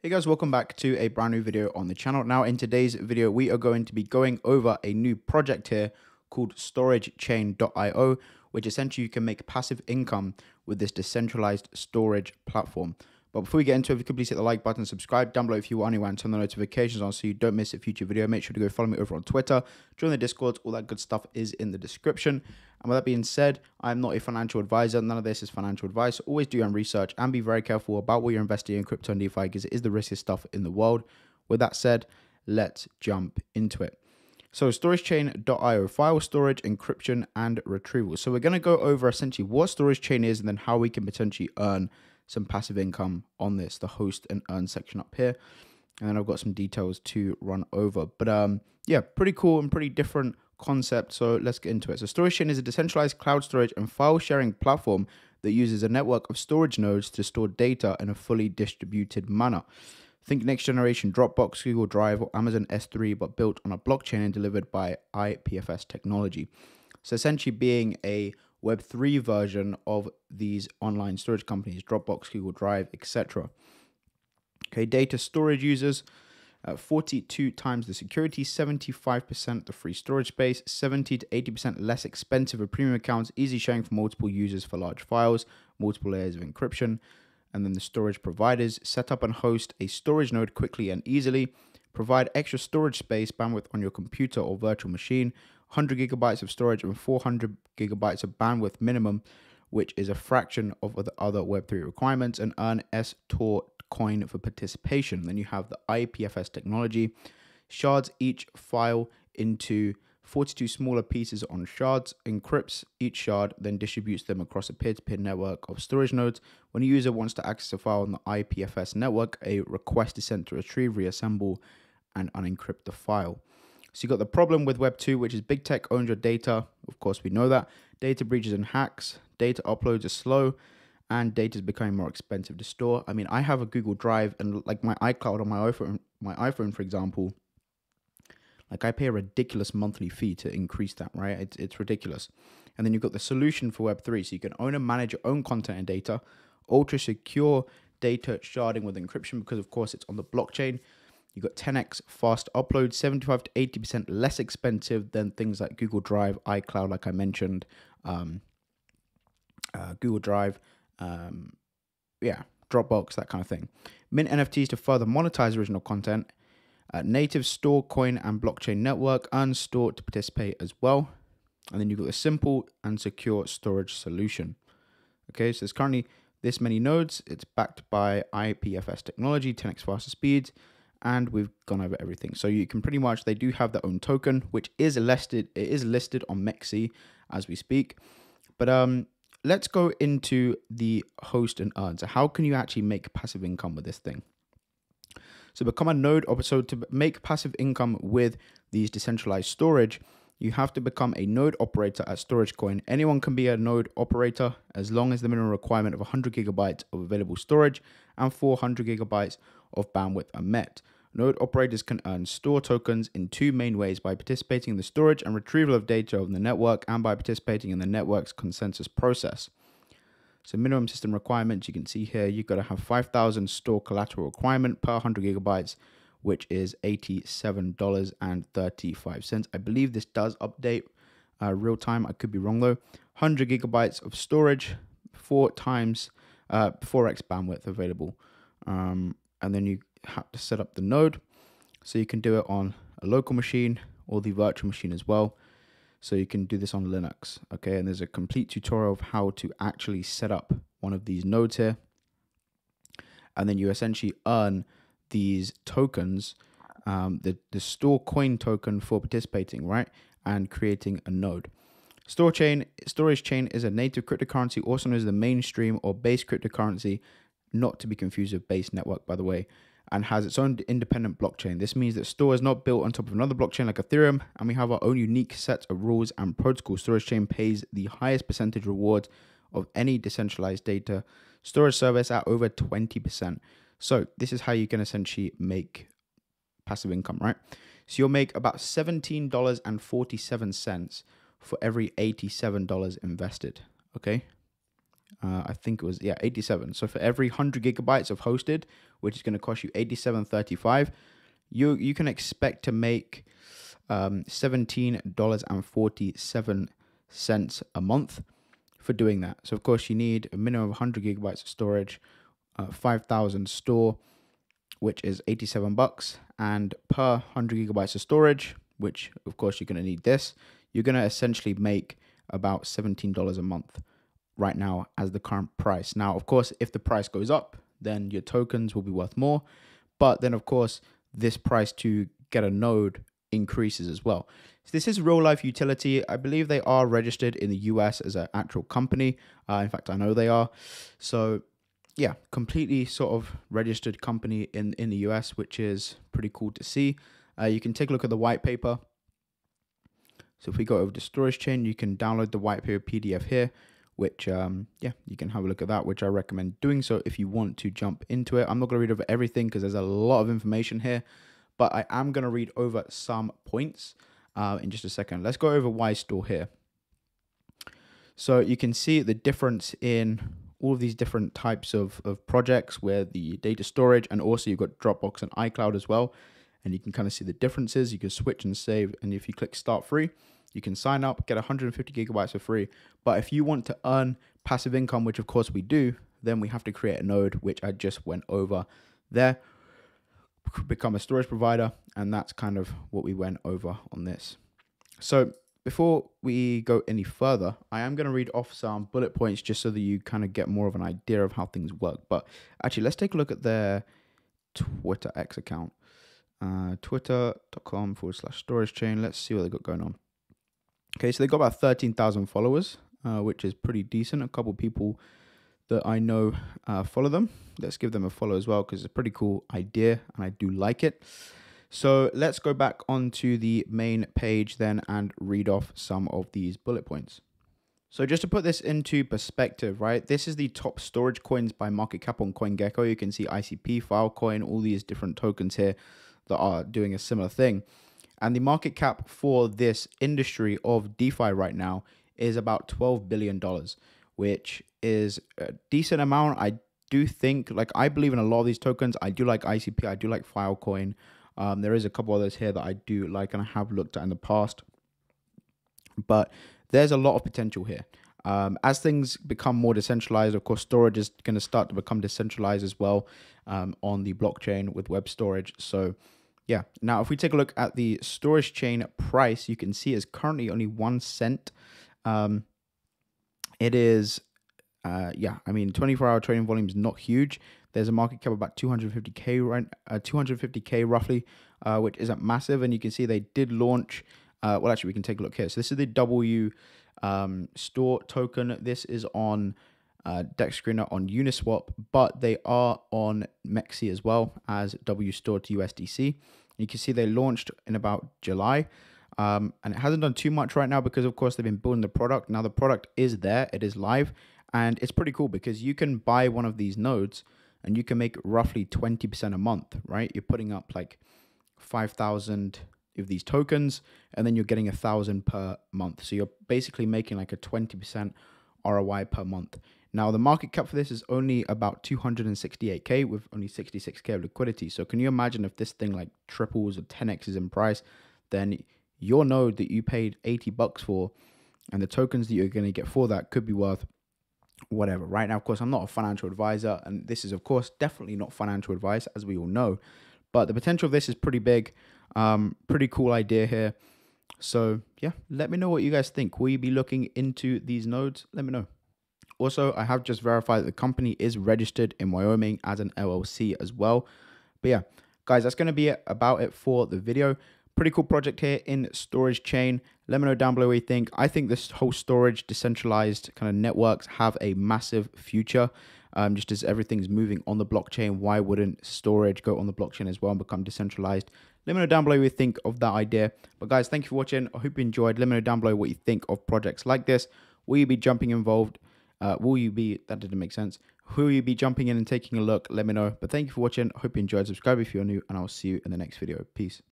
Hey guys, welcome back to a brand new video on the channel. Now in today's video, we are going to be going over a new project here called storagechain.io, which essentially you can make passive income with this decentralized storage platform. But before we get into it, if you could please hit the like button, subscribe down below if you are new, and turn the notifications on so you don't miss a future video. Make sure to go follow me over on Twitter, join the Discord, all that good stuff is in the description. And with that being said, I'm not a financial advisor. None of this is financial advice. Always do your own research and be very careful about what you're investing in crypto and DeFi because it is the riskiest stuff in the world. With that said, let's jump into it. So storagechain.io, file storage, encryption, and retrieval. So we're going to go over essentially what storage chain is and then how we can potentially earn some passive income on this, the host and earn section up here. And then I've got some details to run over. But yeah, pretty cool and pretty different concept. So let's get into it. So StorageChain is a decentralized cloud storage and file sharing platform that uses a network of storage nodes to store data in a fully distributed manner. Think next generation Dropbox, Google Drive, or Amazon S3, but built on a blockchain and delivered by IPFS technology. So essentially being a Web3 version of these online storage companies, Dropbox, Google Drive, etc. Okay, data storage users, 42 times the security, 75% the free storage space, 70 to 80% less expensive with premium accounts, easy sharing for multiple users for large files, multiple layers of encryption. And then the storage providers, set up and host a storage node quickly and easily, provide extra storage space, bandwidth on your computer or virtual machine, 100 gigabytes of storage and 400 gigabytes of bandwidth minimum, which is a fraction of the other Web3 requirements, and earn STOR coin for participation. Then you have the IPFS technology, shards each file into 42 smaller pieces on shards, encrypts each shard, then distributes them across a peer-to-peer network of storage nodes. When a user wants to access a file on the IPFS network, a request is sent to retrieve, reassemble, and unencrypt the file. So you got the problem with Web 2, which is big tech owns your data. Of course, we know that. Data breaches and hacks, data uploads are slow, and data is becoming more expensive to store. I mean, I have a Google Drive and like my iCloud on my iPhone, for example, like I pay a ridiculous monthly fee to increase that, right? It's ridiculous. And then you've got the solution for Web 3. So you can own and manage your own content and data, ultra secure data sharding with encryption because of course it's on the blockchain. You got 10x fast upload, 75 to 80% less expensive than things like Google Drive, iCloud, like I mentioned, Google Drive, Dropbox, that kind of thing. Mint NFTs to further monetize original content. Native store, coin, and blockchain network, earn store to participate as well. And then you've got a simple and secure storage solution. Okay, so there's currently this many nodes. It's backed by IPFS technology, 10x faster speeds. And we've gone over everything. So you can pretty much, they do have their own token, which is listed. It is listed on Mexi as we speak. But let's go into the host and earn. So how can you actually make passive income with this thing? So become a node. So to make passive income with these decentralized storage, you have to become a node operator at StorageCoin. Anyone can be a node operator as long as the minimum requirement of 100 gigabytes of available storage and 400 gigabytes of bandwidth are met. Node operators can earn store tokens in two main ways: by participating in the storage and retrieval of data on the network and by participating in the network's consensus process. So minimum system requirements, you can see here, you've got to have 5,000 store collateral requirement per 100 gigabytes, which is $87.35. I believe this does update real time. I could be wrong though. 100 gigabytes of storage, 4x 4x bandwidth available. And then you have to set up the node. So you can do it on a local machine or the virtual machine as well. So you can do this on Linux, okay? And there's a complete tutorial of how to actually set up one of these nodes here. And then you essentially earn these tokens, the store coin token for participating, right? And creating a node. StorageChain is a native cryptocurrency, also known as the mainstream or base cryptocurrency, not to be confused with Base Network, by the way, and has its own independent blockchain. This means that Store is not built on top of another blockchain like Ethereum, and we have our own unique set of rules and protocols. StorageChain pays the highest percentage reward of any decentralized data storage service at over 20%. So this is how you can essentially make passive income, right? So you'll make about $17.47 for every $87 invested, okay? I think it was, yeah, 87. So for every 100 gigabytes of hosted, which is going to cost you 87.35, you can expect to make $17.47 a month for doing that. So of course you need a minimum of 100 gigabytes of storage, 5,000 store, which is $87, and per 100 gigabytes of storage, which of course you're going to need this, you're going to essentially make about $17 a month right now as the current price. Now, of course, if the price goes up, then your tokens will be worth more. But then, of course, this price to get a node increases as well. So this is real life utility. I believe they are registered in the US as an actual company. In fact, I know they are. So yeah, completely sort of registered company in the US, which is pretty cool to see. You can take a look at the white paper. So if we go over to storage chain, you can download the white paper PDF here, which, yeah, you can have a look at that, which I recommend doing so if you want to jump into it. I'm not going to read over everything because there's a lot of information here, but I am going to read over some points in just a second. Let's go over why store here. So you can see the difference in all of these different types of projects where the data storage, and also you've got Dropbox and iCloud as well. And you can kind of see the differences. You can switch and save. And if you click start free, you can sign up, get 150 gigabytes for free. But if you want to earn passive income, which of course we do, then we have to create a node, which I just went over there, become a storage provider. And that's kind of what we went over on this. So before we go any further, I am going to read off some bullet points just so that you kind of get more of an idea of how things work. But actually, let's take a look at their Twitter X account. Twitter.com/storage chain. Let's see what they got going on. Okay, so they got about 13,000 followers, which is pretty decent. A couple people that I know follow them. Let's give them a follow as well because it's a pretty cool idea and I do like it. So let's go back onto the main page then and read off some of these bullet points. So just to put this into perspective, right? This is the top storage coins by market cap on CoinGecko. You can see ICP, Filecoin, all these different tokens here that are doing a similar thing. And the market cap for this industry of DeFi right now is about $12 billion, which is a decent amount. I do think, like, I believe in a lot of these tokens. I do like ICP. I do like Filecoin. There is a couple others here that I do like and I have looked at in the past. But there's a lot of potential here. As things become more decentralized, of course, storage is going to start to become decentralized as well on the blockchain with web storage. So yeah, now if we take a look at the storage chain price, you can see it's currently only 1 cent. It is, yeah, I mean, 24-hour trading volume is not huge. There's a market cap of about 250K, right? 250K roughly, which isn't massive. And you can see they did launch, well, actually, we can take a look here. So this is the W store token. This is on Dex Screener on Uniswap, but they are on Mexi as well as W store to USDC. You can see they launched in about July. And it hasn't done too much right now because, of course, they've been building the product. Now the product is there. It is live. And it's pretty cool because you can buy one of these nodes and you can make roughly 20% a month, right? You're putting up like 5,000 of these tokens and then you're getting 1,000 per month. So you're basically making like a 20% ROI per month. Now the market cap for this is only about 268K with only 66K of liquidity. So can you imagine if this thing like triples or 10x's in price, then your node that you paid $80 for and the tokens that you're going to get for that could be worth whatever. Right now, of course, I'm not a financial advisor, and this is, of course, definitely not financial advice, as we all know. But the potential of this is pretty big. Pretty cool idea here. So yeah, let me know what you guys think. Will you be looking into these nodes? Let me know. Also, I have just verified that the company is registered in Wyoming as an LLC as well. But yeah, guys, that's going to be about it for the video. Pretty cool project here in Storage Chain. Let me know down below what you think. I think this whole storage decentralized kind of networks have a massive future. Just as everything's moving on the blockchain, why wouldn't storage go on the blockchain as well and become decentralized? Let me know down below what you think of that idea. But guys, thank you for watching. I hope you enjoyed. Let me know down below what you think of projects like this. Will you be jumping involved? Will you be, that didn't make sense. Will you be jumping in and taking a look? Let me know. But thank you for watching. I hope you enjoyed. Subscribe if you're new, and I'll see you in the next video. Peace.